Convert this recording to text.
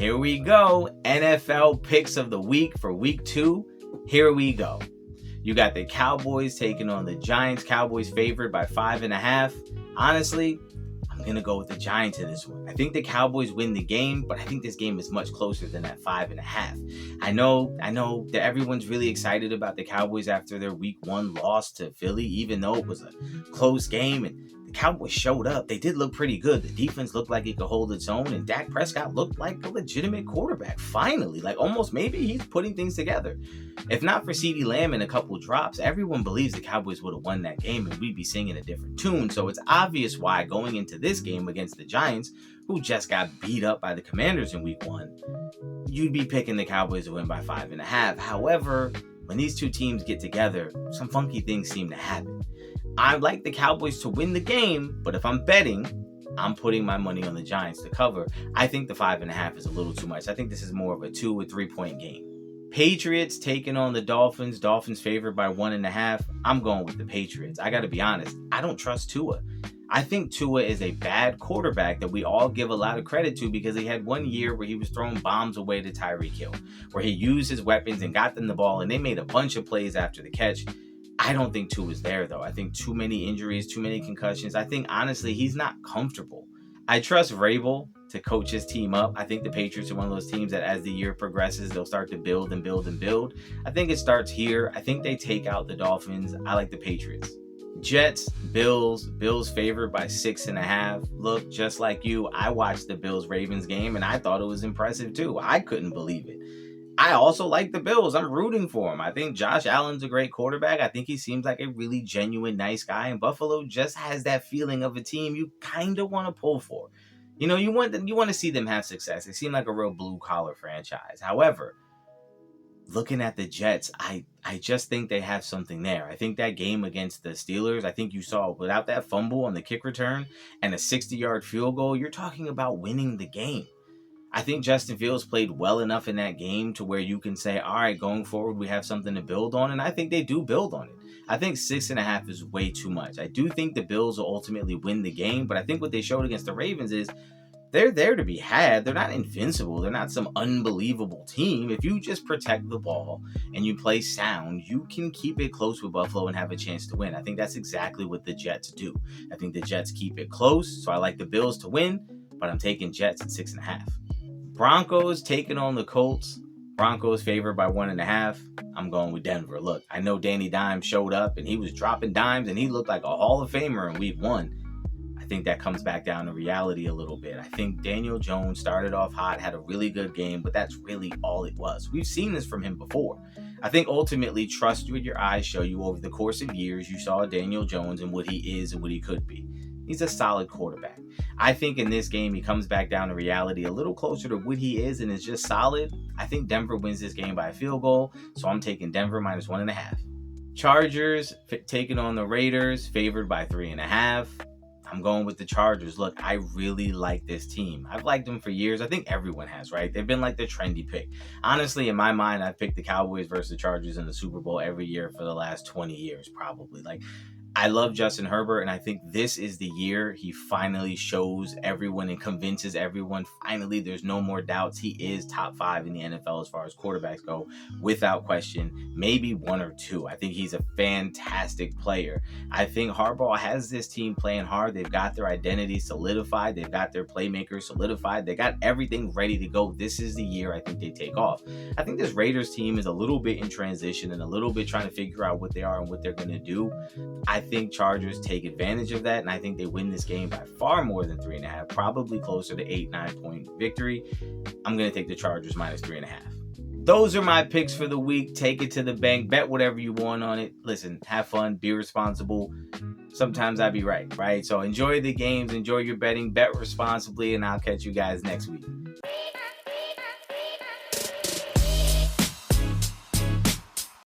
Here we go. NFL picks of the week for week 2. Here we go. You got the Cowboys taking on the Giants. Cowboys favored by 5.5. Honestly, I'm going to go with the Giants in this one. I think the Cowboys win the game, but I think this game is much closer than that 5.5. I know that everyone's really excited about the Cowboys after their week 1 loss to Philly, even though it was a close game and the Cowboys showed up. They did look pretty good. The defense looked like it could hold its own, and Dak Prescott looked like a legitimate quarterback. Finally, like almost maybe he's putting things together. If not for CeeDee Lamb and a couple drops, everyone believes the Cowboys would have won that game and we'd be singing a different tune. So it's obvious why going into this game against the Giants, who just got beat up by the Commanders in week 1, you'd be picking the Cowboys to win by 5.5. However, when these two teams get together, some funky things seem to happen. I like the Cowboys to win the game, but if I'm betting, I'm putting my money on the Giants to cover. I think the 5.5 is a little too much. I think this is more of a 2 or 3 point game. Patriots taking on the Dolphins. Dolphins favored by 1.5. I'm going with the Patriots. I got to be honest. I don't trust Tua. I think Tua is a bad quarterback that we all give a lot of credit to because he had 1 year where he was throwing bombs away to Tyreek Hill, where he used his weapons and got them the ball, and they made a bunch of plays after the catch. I don't think Tua is there, though. I think too many injuries, too many concussions. I think, honestly, he's not comfortable. I trust Vrabel to coach his team up. I think the Patriots are one of those teams that as the year progresses, they'll start to build and build and build. I think it starts here. I think they take out the Dolphins. I like the Patriots. Jets, Bills favored by 6.5. Look, just like you, I watched the Bills-Ravens game, and I thought it was impressive, too. I couldn't believe it. I also like the Bills. I'm rooting for him. I think Josh Allen's a great quarterback. I think he seems like a really genuine, nice guy. And Buffalo just has that feeling of a team you kind of want to pull for. You know, you want to see them have success. They seem like a real blue-collar franchise. However, looking at the Jets, I just think they have something there. I think that game against the Steelers, I think you saw without that fumble on the kick return and a 60-yard field goal, you're talking about winning the game. I think Justin Fields played well enough in that game to where you can say, all right, going forward, we have something to build on. And I think they do build on it. I think 6.5 is way too much. I do think the Bills will ultimately win the game. But I think what they showed against the Ravens is they're there to be had. They're not invincible. They're not some unbelievable team. If you just protect the ball and you play sound, you can keep it close with Buffalo and have a chance to win. I think that's exactly what the Jets do. I think the Jets keep it close. So I like the Bills to win, but I'm taking Jets at 6.5. Broncos taking on the Colts. Broncos favored by 1.5. I'm going with Denver. Look, I know Danny Dimes showed up and he was dropping dimes and he looked like a Hall of Famer in week 1. I think that comes back down to reality a little bit. I think Daniel Jones started off hot, had a really good game, but that's really all it was. We've seen this from him before. I think ultimately trust what your eyes show you over the course of years. You saw Daniel Jones and what he is and what he could be. He's a solid quarterback. I think in this game, he comes back down to reality a little closer to what he is and is just solid. I think Denver wins this game by a field goal, so I'm taking Denver minus 1.5. Chargers taking on the Raiders, favored by 3.5. I'm going with the Chargers. Look, I really like this team. I've liked them for years. I think everyone has, right? They've been like the trendy pick. Honestly, in my mind, I've picked the Cowboys versus the Chargers in the Super Bowl every year for the last 20 years, probably. Like, I love Justin Herbert, and I think this is the year he finally shows everyone and convinces everyone. Finally, there's no more doubts. He is top 5 in the NFL as far as quarterbacks go, without question. Maybe 1 or 2. I think he's a fantastic player. I think Harbaugh has this team playing hard. They've got their identity solidified. They've got their playmakers solidified. They got everything ready to go. This is the year I think they take off. I think this Raiders team is a little bit in transition and a little bit trying to figure out what they are and what they're going to do. I think Chargers take advantage of that, and I think they win this game by far more than 3.5, probably closer to 8-9 point victory. I'm going to take the Chargers minus 3.5. Those are my picks for the week. Take it to the bank. Bet whatever you want on it. Listen, have fun. Be responsible. Sometimes I be right? So enjoy the games. Enjoy your betting. Bet responsibly, and I'll catch you guys next week.